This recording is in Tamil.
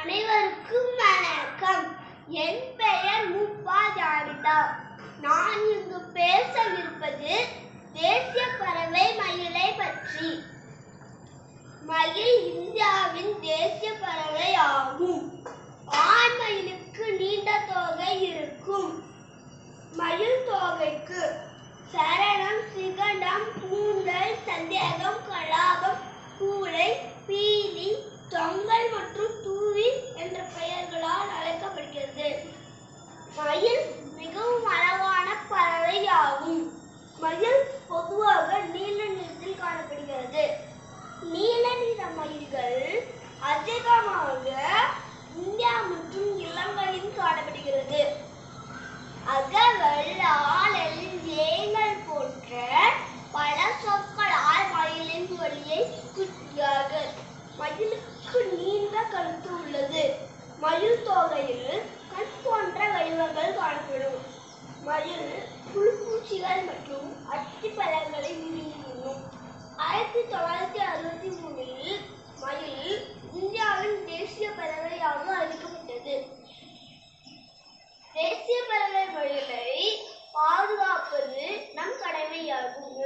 அனைவருக்கும் வணக்கம். என் பெயர் முப்பா ஜானிதா. நான் இங்கு பேசவிருப்பது தேசிய பறவை மயிலை பற்றி. மயில் இந்தியாவின் தேசிய பறவை ஆகும். ஆண் மயிலுக்கு நீண்ட தோகை இருக்கும். மயில் தோகைக்கு சரணம், சிகண்டம், பூந்தல், சந்தேகம், கலாபம், கூளை, பீலி, தொங்கல் மற்றும் தூவி என்ற பெயர்களால் அழைக்கப்படுகிறது. மயில் மிகவும் அழகான பறவை ஆகும். மயில் பொதுவாக நீல நிறத்தில் காணப்படுகிறது. நீல நிற மயில்கள் அதிகமாக இந்தியா மற்றும் இலங்கையில் காணப்படுகிறது. அகவல், ஆளல், ஏங்கல் போன்ற பல சொற்களால் மயிலின் ஒலியை குறிக்கிறார்கள். மயிலுக்கு நீண்ட கழுத்து உள்ளது. மயில் தோகையில் கண் போன்ற வடிவங்கள் காணப்படும். மயில் புழுப்பூச்சிகள் மற்றும் அத்திப்பழங்களை விரும்பி உண்ணும். 1963 மயில் இந்தியாவின் தேசிய பறவையாக அறிவிக்கப்பட்டது. தேசிய பறவை மயிலை பாதுகாப்பது நம் கடமையாகும்.